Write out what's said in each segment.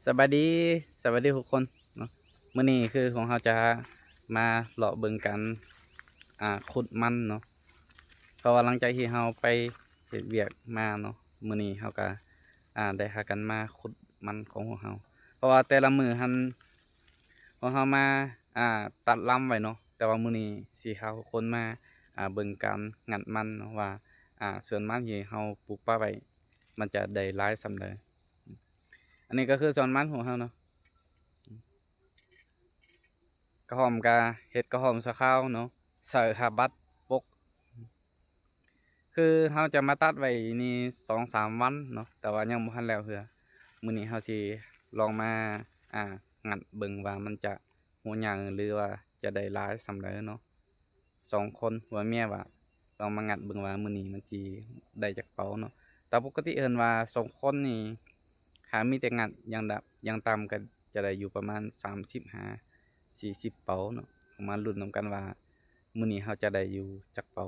สวัสดีทุกคนเนาะมื้อนี้คือของเราจะมาเลาะเบิ่งกันขุดมันเนาะเพราะว่าหลังจากที่เราไปเฮ็ดเวียกมาเนาะมื้อนี้เราก็ได้หากันมาขุดมันของพวกเราเพราะว่าแต่ละมื้อหั้นของเรามาตัดลำไว้เนาะแต่ว่ามื้อนี้สิพาทุกคนมาเบิ่งการงัดมันเนาะว่าสวนมันที่เราปลูกป่าไว้มันจะได้หลายส่ำใดอันนี้ก็คือสวนมันของเราเนาะ กระหอมกะเห็ดกระหอมสะข้าวเนาะใส่หาบัดปกคือเราจะมาตัดไว้นี่2-3 วันเนาะแต่ว่ายังบ่ทันแล้วเหือมื้อนี้เราสิลองมางัดเบิ่งว่ามันจะหัวหยังหรือว่าจะได้หลายส่ำใดเนาะ2 คนผัวเมียว่าลองมางัดเบิ่งว่ามื้อนี้มันสิได้จักเป๋าเนาะแต่ปกติเอิ้นว่า2 คนนี่หามีแต่งัดอย่างต่ำก็จะได้อยู่ประมาณ35-40 เป๋าเนาะมาลุ้นนำกันว่ามื้อนี้เราจะได้อยู่จักเป๋า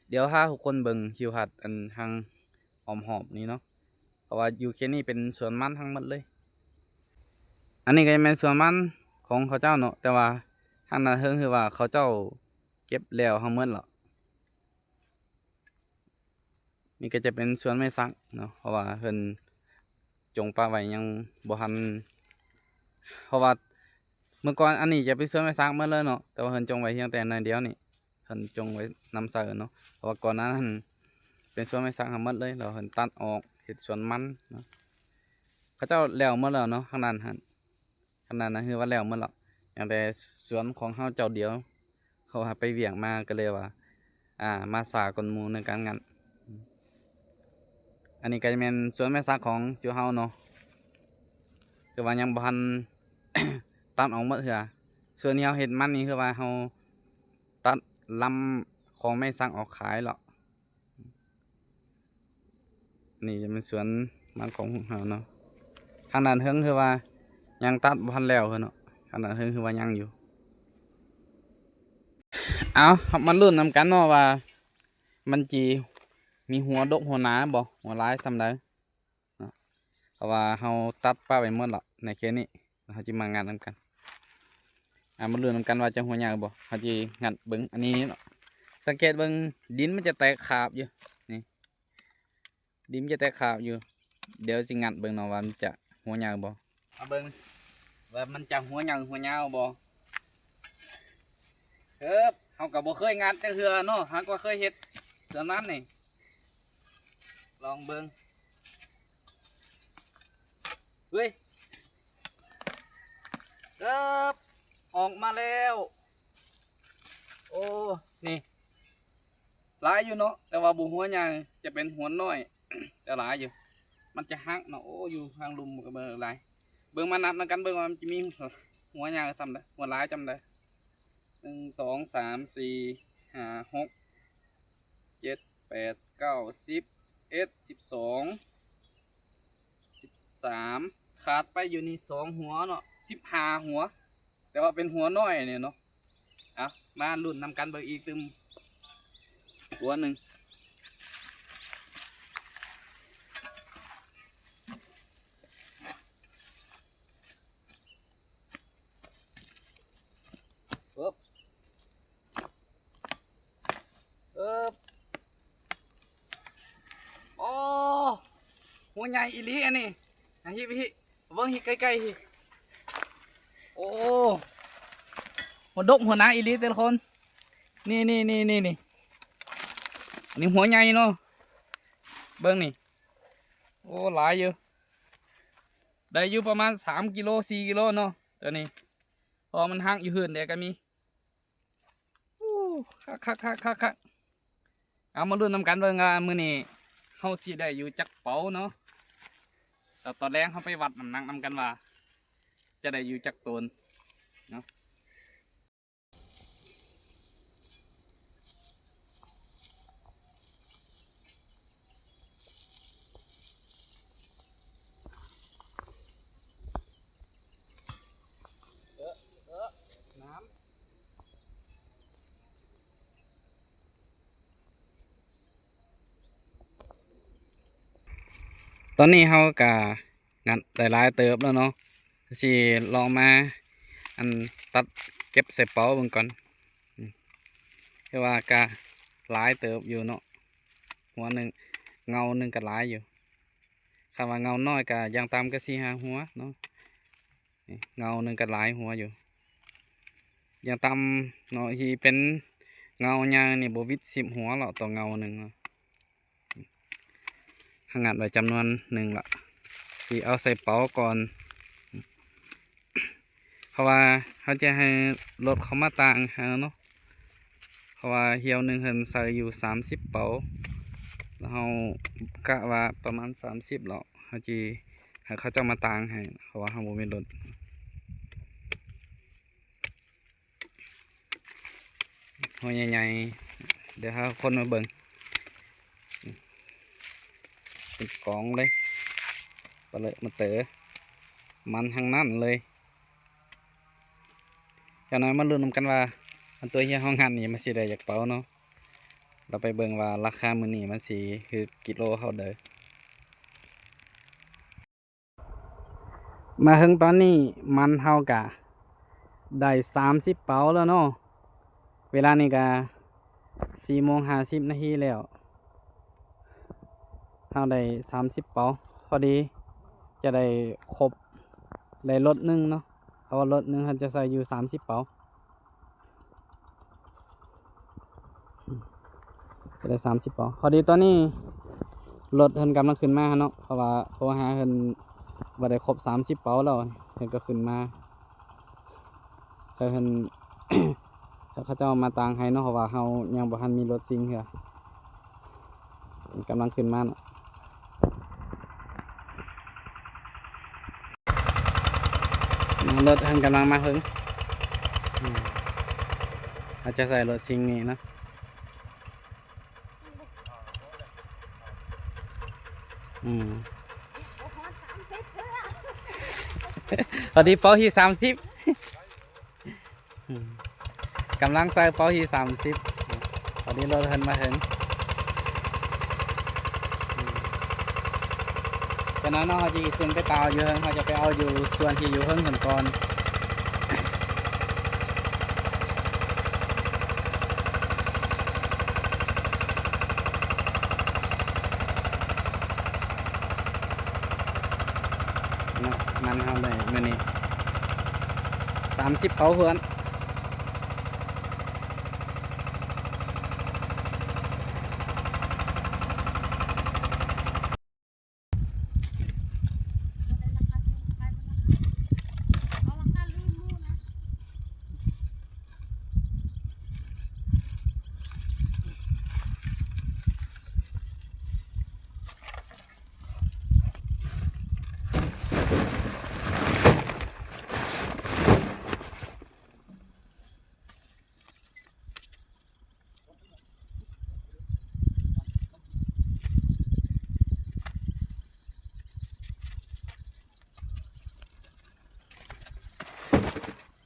เดี๋ยวพาทุกคนเบิ่งทิวทัศน์อันทางอ้อมหอบนี้เนาะเพราะว่าอยู่เขตนี้เป็นสวนมันทั้งหมดเลยอันนี้ก็จะเป็นสวนมันของเขาเจ้าเนาะแต่ว่าทางนั้นเทิงคือว่าเขาเจ้าเก็บแล้วทั้งหมดแล้วนี่ก็จะเป็นสวนไม้สักเนาะเพราะว่าเพิ่นจงปลูกไว้ยังบ่ทันเพราะว่าเมื่อก่อนอันนี้จะเป็นสวนไม้สักหมดเลยเนาะแต่ว่าเพิ่นจงไว้เพียงแต่น้อยเดียวนี่เพิ่นจงไว้นำเสนเนาะเพราะว่าก่อนหน้านั้นเป็นสวนไม้สักทั้งหมดเลยแล้วเพิ่นตัดออกเฮ็ดสวนมันเนาะเขาเจ้าแล้วหมดแล้วเนาะข้างนั้นหั่นข้างนั้นน่ะคือว่าแล้วหมดแล้วอย่างแต่สวนของเฮาเจ้าเดียวเขาหาไปเวียงมาก็เลยว่ามาสากลหมู่ในการงานอันนี้ก็จะเป็นสวนไม้สักของจุเฮาเนาะคือว่ายังบ่ทัน ตัดออกหมดเถื่อส่วนที่เฮาเฮ็ดมันนี่คือว่าเฮาตัดลำของไม้สักออกขายแล้วนี่จะเป็นสวนมันของเฮาเนาะทางด้านเทิงคือว่ายังตัดบ่ทันแล้วเนาะทางด้านเทิงคือว่ายังอยู่เอาครับมาลุ้นนำกันเนาะว่ามันจีมีหัวดกหัวหนาบ่หัวหลายส่ำใดเนาะเพราะว่าเฮาตัดป้าไปหมดแล้วในเขตนี้เฮาจิมางานนำกันมาลุ้นนำกันว่าจะหัวใหญ่บ่เฮาจิงัดเบิ่งอันนี้เนาะสังเกตเบิ่งดินมันจะแตกขาบอยู่นี่ดินมันจะแตกขาบอยู่เดี๋ยวสิงัดเบิ่งเนาะว่ามันจะหัวใหญ่บ่เอาเบิ่งว่ามันจะหัวใหญ่หัวยาวบ่เฮาก็บ่เคยงัดจักเทื่อเนาะเฮาก็เคยเฮ็ดส่วนนั้นนี่ลองเบิ่งเฮ้ยเอิบออกมาแล้วโอ้นี่หลายอยู่เนาะแต่ว่าบ่หัวใหญ่จะเป็นหัวน้อย แต่หลายอยู่มันจะหักเนาะโอ้อยู่ข้างลุมก็เบิ่งหลายเบิ่งมานับนำกันเบิ่งว่ามันจะมีหัวใหญ่ซ้ำใดหัวหลายจำได้1 2 3 4 5 6 7 8 9 10 11 12 13ขาดไปอยู่นี่2 หัวเนาะ15 หัวแต่ว่าเป็นหัวน้อยเนี่ยเนาะเอามาลุ้นนำกันเบิ่งอีกตึมหัวหนึ่งเอ๊บเอ๊บโอ้หัวใหญ่อีหลีอันนี้ฮิเบิ่งฮิใกล้ๆฮิโอ้หัวดกหัวหนาอีหลีแต่ละคนนี่อันนี้หัวใหญ่เนาะเบิ่งนี่โอ้หลายอยู่ได้อยู่ประมาณ3 กิโล 4 กิโลเนาะตัวนี้พอมันหักอยู่หื่นเดี๋ยวก็มีโอ้คักเอามาลุ้นนำกันเบิ่งมื้อนี้เฮาสิได้อยู่จักเป๋าเนาะแต่ตอนแรกเฮาไปวัดน้ำหนักนำกันว่าจะได้อยู่จักตนเนาะน้ำตอนนี้เฮากะ งัดได้หลายเติบแล้วเนาะสิลองมาอันตัดเก็บใส่เป๋าเบิ่งก่อนคือว่ากะหลายเติบอยู่เนาะหัวหนึ่งเงาหนึ่งก็หลายอยู่คำว่าเงาน้อยกะยังตามก็4-5หัวเนาะเงาหนึ่งก็หลายหัวอยู่ยังตามเนาะที่เป็นเงาใหญ่นี่บ่วิด10หัวหรอกต่อเงาหนึ่งงัดไว้จำนวนหนึ่งละที่เอาใส่เป๋าก่อนเพราะว่าเขาจะให้รถเขามาต่างหาเนาะเพราะว่าเหี่ยวหนึ่งเพิ่นใส่อยู่30เป๋าแล้วเขากะว่าประมาณ30แล้วเขาจีให้เขาจะมาต่างให้เพราะว่าเขาบ่มีรถหัวใหญ่ๆเดี๋ยวเขาคนมาเบิ่งเป็นกองเลยไปเลยมาเต๋อมันทั้งนั้นเลยอย่างน้อยมาลุ้นนำกันว่าอันตัวเฮียห้องหันนี่มันสิได้จากเป๋าเนาะเราไปเบิ่งว่าราคามื้อนี้มันสิคือกิโลเท่าใดมาถึงตอนนี้มันเฮากะได้30เป๋าแล้วเนาะเวลานี่กะ4:50แล้วเฮาได้30เป๋าพอดีจะได้ครบได้รถนึงเนาะเพราะว่ารถนึงเขาจะใส่อยู่30เป๋าจะได้30เป๋าพอดีตอนนี้รถเพิ่นกำลังขึ้นมาเนาะเพราะว่าโทรหาเพิ่นบ่ได้ครบ30เป๋าแล้วเพิ่นก็ขึ้นมาเพิ่น เขาเจ้ามาต่างให้เนาะเพราะว่าเฮายังบ่ทันมีรถซิ่งเถื่อกำลังขึ้นมาเนาะรถเพิ่นกำลังมาถึงอาจจะใส่รถซิ่งนี่เนาะพอดีเป๋าที่30กำลังใส่เป๋าที่30ตอนนี้รถเพิ่นมาถึงจากนั้นเราจะขึ้นไปเตาอยู่เฮิงเขาจะไปเอาอยู่ส่วนที่อยู่เฮิงเพิ่นก่อนมันเขาได้มื้อนี้30เป๋าเพื่อน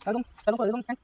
ตะลุงเปิดตะลุงกัน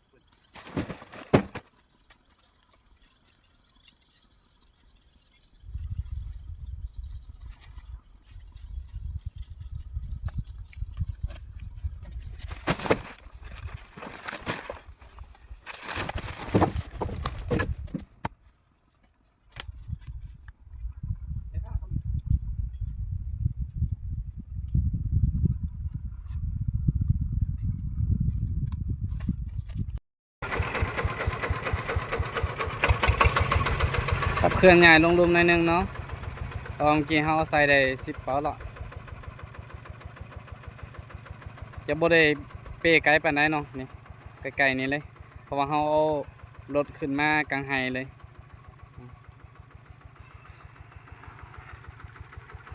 ขับเคลื่อนใหญ่ลงรุมหน่อยนึงเนาะตอนเมื่อกี้เขาใส่ได้10เป๋าละจะบ่ได้เป้ไกลปานใดเนาะนี่ใกล้ๆนี่เลยเพราะว่าเขาเอารถขึ้นมากลางไฮเลย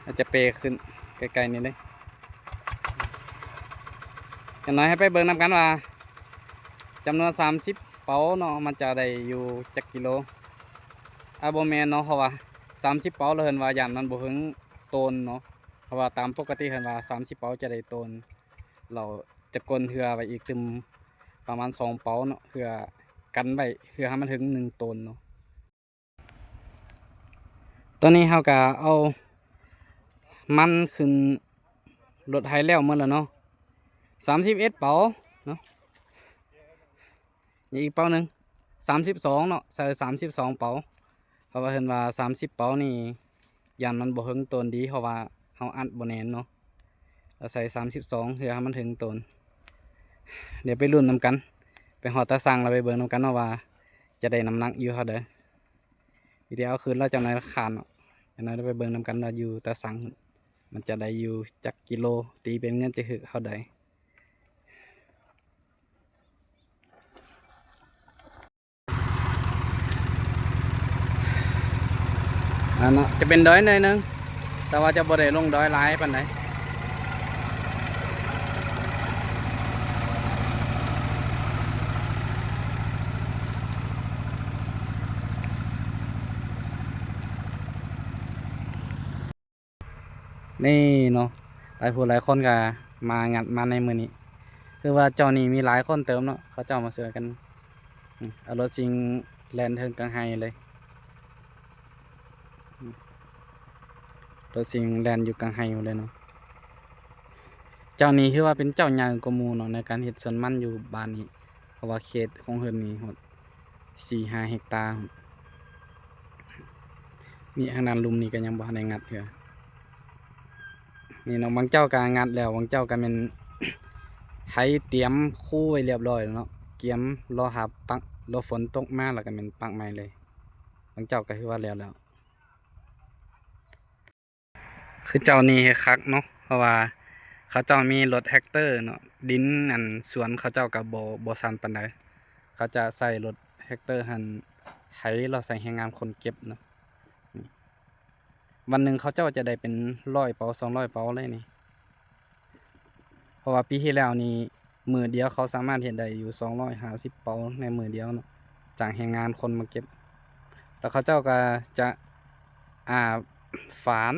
อาจจะเป้ขึ้นใกล้ๆนี่เลยอย่างน้อยให้ไปเบิ่งนำกันว่าจำนวน30เป๋าเนาะมันจะได้อยู่จักกิโลบ่แม่นเนาะเพราะว่า30เป๋าแล้วเห็นว่าย่านมันบ่ถึงโตนเนาะเพราะว่าตามปกติเห็นว่า30เป๋าจะได้โตนเราจะกลเรือไว้อีกตึมประมาณ2เป๋าเนาะเพื่อกันไว้เพื่อให้มันถึง1โตนเนาะตอนนี้เราก็เอามันขึ้น รถไฮแล้วหมดแล้วเนาะ31เป๋าเนาะอีกเป๋าหนึ่ง32เนาะใส่32เป๋าเพราะว่าเห็นว่า30เป๋านี่ยันมันบ่ถึงตนดีเพราะว่าเฮาอัดบ่แน่นเนาะเราใส่32เพื่อให้มันถึงตนเดี๋ยวไปรุ่นนำกันไปหอดตาสั่งเราไปเบิ่งนำกันเนาะว่าจะได้น้ำหนักอยู่เท่าใดวิธีเอาคืนเราจะในราคาเนาะอย่างนั้นเราไปเบิ่งนำกันว่าอยู่ตาสั่งมันจะได้อยู่จักกิโลตีเป็นเงินจะถึกเท่าใดเนาะจะเป็นดอยหน่อยนึงแต่ว่าจะบ่ได้ลงดอยหลายปานใดนี่เนาะหลายผู้หลายคนก็มางัดมาในมื้อนี้คือว่าเจ้านี่มีหลายคนเติมเนาะเขาเจ้ามาเสือกันเอารถซิงแลนเทิงกลางไฮเลยรถซิงแลนอยู่กลางไฮอยู่เลยเนาะเจ้านี้คือว่าเป็นเจ้าใหญ่กว่าหมู่เนาะในการเฮ็ดสวนมันอยู่บ้านนี้เพราะว่าเขตของเพิ่นนี่ฮอด4-5เฮกตาร์นี่ทางด้านลุมนี่ก็ยังบ่ทันได้งัดเทื่อนี่เนาะบางเจ้าก็งัดแล้วบางเจ้าก็แม่น ไถเตรียมคู่ไว้เรียบร้อยแล้วเนาะเตรียมรอหาปักรอฝนตกมาแล้วก็แม่นปักใหม่เลยบางเจ้าก็คือว่าแล้วคือเจ้านี่คักเนาะเพราะว่าเขาเจ้ามีรถแท็กเตอร์เนาะดินอันสวนเขาเจ้าก็บ่ซันปานใดเขาจะใส่รถแท็กเตอร์หั่นไถเราใส่แรงงานคนเก็บเนาะวันหนึ่งเขาเจ้าจะได้เป็น100เป๋า200เป๋าเลยนี่เพราะว่าปีที่แล้วนี่มือเดียวเขาสามารถเฮ็ดได้อยู่250เป๋าในมือเดียวเนาะจากแรงงานคนมาเก็บแล้วเขาเจ้าก็จะอ่าฝาน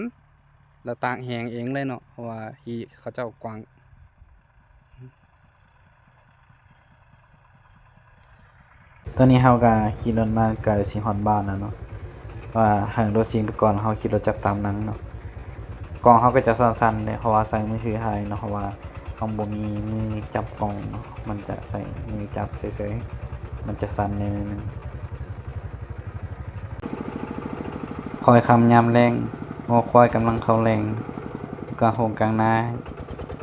แล้วตากแห้งเองเลยเนาะเพราะว่าที่เขาเจ้ากว้างตอนนี้เฮาก็ขี่รถมาใกล้สิฮอดบ้านแล้วเนาะว่าห่างรถสิงไปก่อนเฮาขี่รถจักรตามหนังเนาะกล้องเฮาก็จะสั่นๆเลยเพราะว่าใส่มือถือถ่ายเนาะเพราะว่าเฮาบ่มีมือจับกล้องเนาะมันจะใส่มือจับเฉยๆมันจะสั่นนิดนึงคอยคำยามแรงงัวควายกำลังเข้าแรงกลางโฮงกลางนา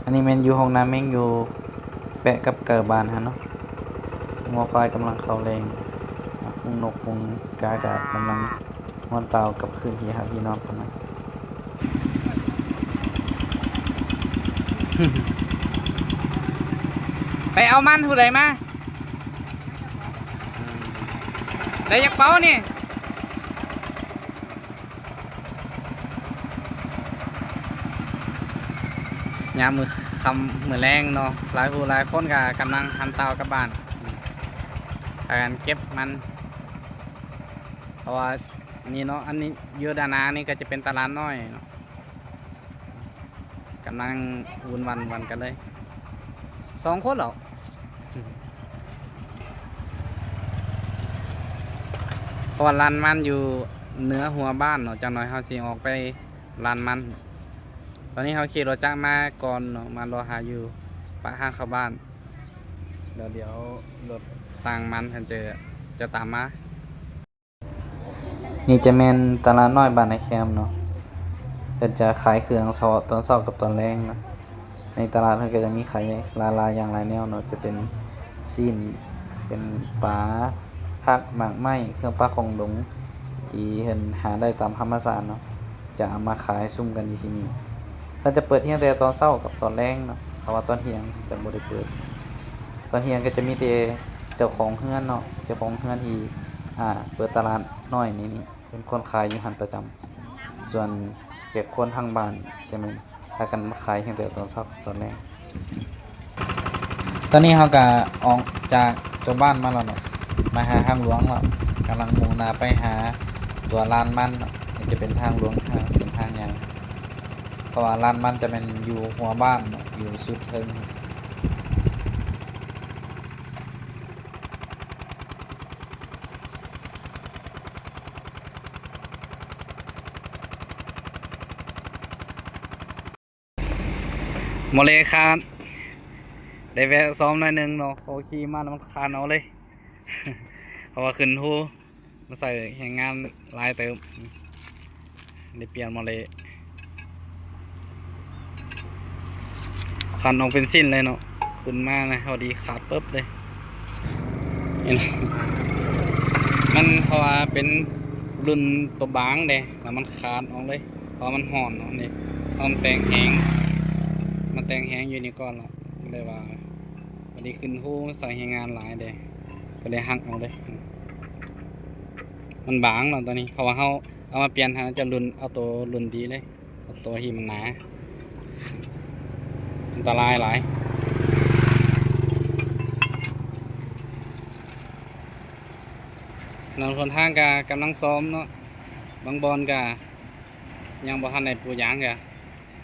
อันนี้แม่นอยู่ห้องน้ำแม่งอยู่แปะกับเกิดบ้านฮะเนาะงัวควายกำลังเข้าแรงปุงนกปุงกากากำลังม่วนเตากับคืนที่หาพี่นอนกันมาไปเอามันผู้ใดมาได้ยักเป้านี่ยามมือคำมือแรงเนาะหลายผู้หลายคนก็กำลังหันเตากลับบ้านการเก็บมันเพราะว่านี่เนาะอันนี้อยู่ด้านหน้านี่ก็จะเป็นตลาดน้อยเนาะกำลังวุ่นวันกันเลย2 คนเหรอเพราะว่าลานมันอยู่เหนือหัวบ้านเนาะจังหน่อยเฮาสิออกไปลานมันตอนนี้เฮาขี่รถจักรมาก่อนเนาะมารอหาอยู่ปะห้างเข้าบ้านเดี๋ยวรถต่างมันจะตามมานี่จะแม่นตลาดน้อยบ้านในแคมเนาะเพิ่นจะขายเครื่องตอนเช้ากับตอนแลงเนาะในตลาดเพิ่นก็จะมีขายหลายอย่างหลายแนวเนาะจะเป็นซีนเป็นปลาผักหมากไม้เครื่องปลาของดงที่เพิ่นหาได้ตามธรรมชาติเนาะจะเอามาขายซุ่มกันอยู่ที่นี่เพิ่นจะเปิดเที่ยงแต่ตอนเช้ากับตอนแลงเนาะเพราะว่าตอนเที่ยงจะบ่ได้เปิดตอนเที่ยงก็จะมีแต่เจ้าของเฮือนเนาะเจ้าของเฮือนที่เปิดตลาดน้อยนี่เป็นคนขายอยู่หันประจำส่วนเขตคนทางบ้านจะแม่นพากันมาขายเพียงแต่ตอนเช้าตอนแลงตอนนี้เราก็ออกจากตัวบ้านมาแล้วเนาะมาหาทางหลวงแล้วกำลังมุ่งหน้าไปหาตัวลานมันเนาะนี่จะเป็นทางหลวงทางเส้นทางใหญ่เพราะว่าลานมันจะเป็นอยู่หัวบ้านเนาะอยู่สุดเทิง โมเลคานได้แวะซ้อมหน่อยหนึงเนาะพอขี่มาแล้วมันคานเอาเลย เพราะว่าขึ้นฮูมาใส่แห่งงานหลายเติมได้เปลี่ยนโมเลคันออกเป็นสิ้นเลยเนาะขึ้นมานะพอดีขาดปุ๊บเลยนี่นะมันเพราะว่าเป็นรุ่นตัวบางเด้แล้วมันขาดออกเลยเพราะมันห่อนเนาะนี่มันแต่งแหงมันแต่งแหงอยู่นี่ก่อนแล้วเลยว่าพอดีขึ้นฮูใส่แห่งงานหลายเด้ก็เลยหักออกเลยมันบางเนาะตอนนี้เพราะว่าเขาเอามาเปลี่ยนหาจะรุ่นเอาตัวรุ่นดีเลยเอาตัวที่มันหนาอันตรายหลายนอนคนทางกกำลังซ้อมเนาะบางบอลกยังบ่ทันได้ปูยางกะ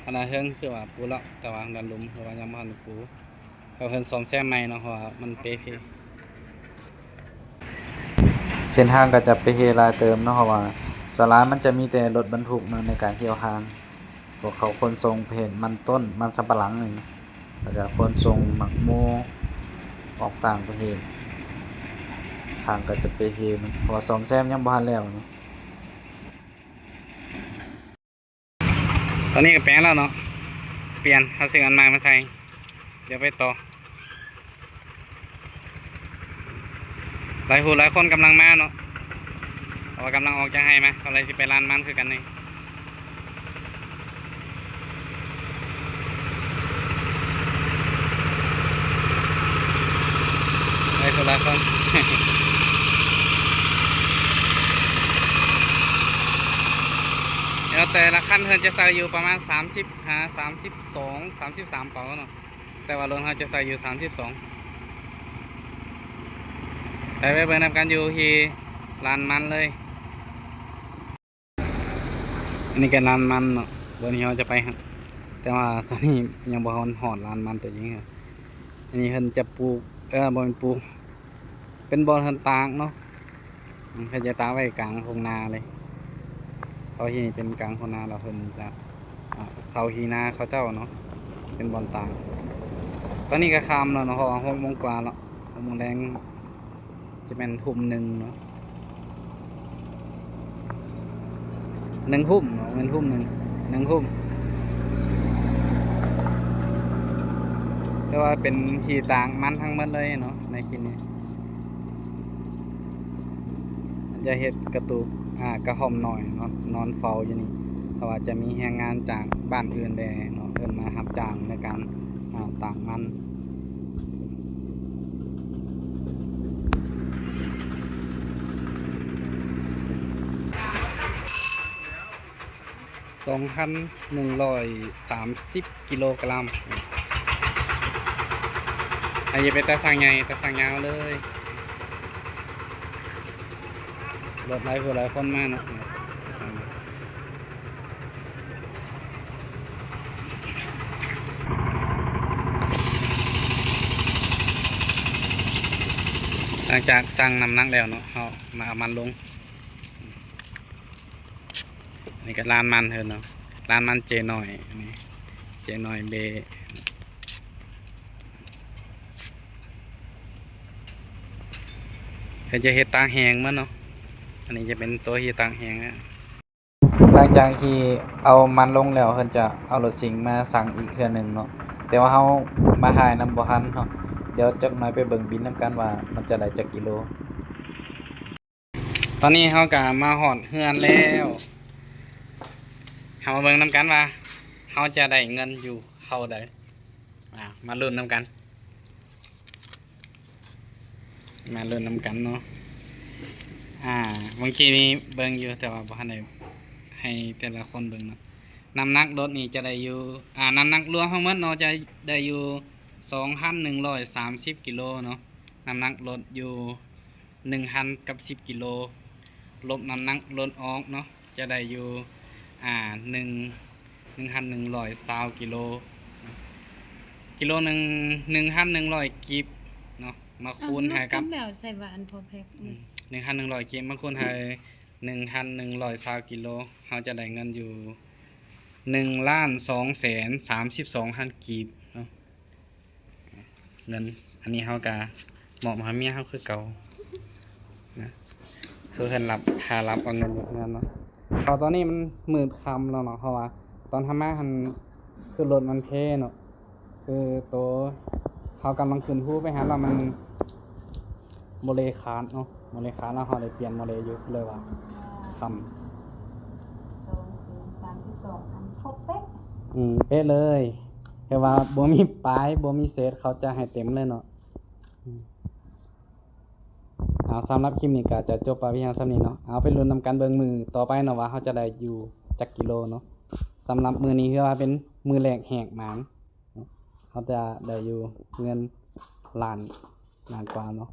ขนาดเฮิงคือว่าปูแล้วแต่ว่าดันลุมเพราะว่ายังบ่ทันได้ปูเขาเพิ่นซ้อมแซมใหม่เนาะเพราะว่ามันเปเพเส้นทางก็จะไปเฮลายเติมเนาะเพราะว่าส่วนร้านมันจะมีแต่รถบรรทุกเนาะในการเที่ยวทางพวกเขาขนส่งเพนมันต้นมันสำปะหลังนี่แล้วก็ขนส่งหมักโมออกต่างประเทศทางก็จะไปเฮเนาะเพราะว่าซ่อมแซมยังบ่ทันแล้วเนาะตอนนี้ก็แปลงแล้วเนาะเปลี่ยนเอาสิ่งอันใหม่มาใส่เดี๋ยวไปต่อหลายผู้หลายคนกำลังมาเนาะเพราะว่ากำลังออกจากไห้มาก็เลยสิไปร้านมันคือกันนี่หลายผู้หลายคน แล้วแต่ละขั้นเพิ่นจะใส่อยู่ประมาณ30หา32 33เป๋าเนาะแต่ว่ารถเฮาจะใส่อยู่32ไปเบิ่งนำกันอยู่ที่ลานมันเลยอันนี้ก็ลานมันเนาะวันนี้เราจะไปครับแต่ว่าตอนนี้ยังบ่ฮอดลานมันตัวจริงครับอันนี้เพิ่นจะปลูกบ่เป็นปลูกเป็นบ่อเพิ่นตากเนาะเพิ่นจะตากไว้กลางทุ่งนาเลยเพราะที่นี่เป็นกลางทุ่งนาแล้วเพิ่นจะเสาฮีนาเขาเจ้าเนาะเป็นบ่อนตากตอนนี้ก็ค่ำแล้วเนาะเพราะว่า6 โมงกว่าแล้ว6 โมงแรงจะเป็นทุ่มหนึ่งเนาะ1 ทุ่มเนาะเป็นทุ่ม1 ทุ่มแต่ว่าเป็นที่ต่างมันทั้งหมดเลยเนาะในคลิปนี้จะเฮ็ดกระตุกกระห่อมหน่อยเนาะนอนเฝ้าอยู่นี่เพราะว่าจะมีแรงงานจากบ้านอื่นแดเนาะเพิ่นมารับจ้างในการตากมัน2,130 กิโลกรัมอันนี้เป็นตาสั่งใหญ่ตาสั่งยาวเลยรถหลายผู้หลายคนมากเนาะหลังจากสั่งน้ำหนักแล้วเนาะเขามาเอามันลงนี่ก็ร้านมันเถอะเนาะร้านมันเจหน่อยนี่เจหน่อยเบเพิ่นจะเฮ็ดตางแหงมั้งเนาะอันนี้จะเป็นตัวเฮ็ดตางแหงนะหลังจากที่เอามันลงแล้วเพิ่นจะเอารถสิงมาสั่งอีกเทื่อนึงเนาะแต่ว่าเฮามาถ่ายนำบ่ทันเนาะเดี๋ยวจักหน่อยไปเบิ่งบินนำกันว่ามันจะได้จักกิโลตอนนี้เฮาก็มาฮอดเฮือนแล้วเฮามาเบิ่งนำกันว่าเฮาจะได้เงินอยู่เท่าใดมาลุ้นนำกันมาลุ้นนำกันเนาะเมื่อกี้นี้เบิ่งอยู่แต่ว่าบ่ทันได้ให้แต่ละคนเบิ่งเนาะน้ำหนักรถนี่จะได้อยู่น้ำหนักรวมทั้งหมดเนาะจะได้อยู่ 2,130 กิโลเนาะน้ำหนักรถอยู่1,000กับ10 กิโลลบน้ำหนักรถออกเนาะจะได้อยู่1,120 กิโลกิโลหนึ่ง1,100 กิบเนาะมาคูณให้กับแล้วใส่หวานพอแพ็ค1,100 กิบมาคูณให้1,120 กิโลเราจะได้เงินอยู่ 1,232,000 กีบเนาะเงินอันนี้เฮาก็มอบให้เมียเฮาคือเก่านะคือเพิ่นรับค่ารับเอาเงินจากเงินเนาะพอตอนนี้มันมืดค่ำแล้วเนาะเพราะว่าตอนทำมาหันคือรถมันเพเนาะคือตัวเฮากำลังขึ้นภูไปหาแล้วมันบ่เลคานเนาะบ่เลคานแล้วเฮาได้เปลี่ยนบ่เลอยู่เลยว่าค่ำ 2,432อันครบเป๊ะ เป๊ะเลยแต่ว่าบ่มีปลายบ่มีเศษเขาจะให้เต็มเลยเนาะเอาสำหรับคลิปนี้ก็จะจบไปเพียงส่ำนี้เนาะเอาไปลุ้นนำกันเบิ่งมือต่อไปเนาะว่าเขาจะได้อยู่จักกิโลเนาะสำหรับมือนี้คือว่าเป็นมือแรกแหกหมานเนาะเขาจะได้อยู่เงินล้านกว่าเนาะ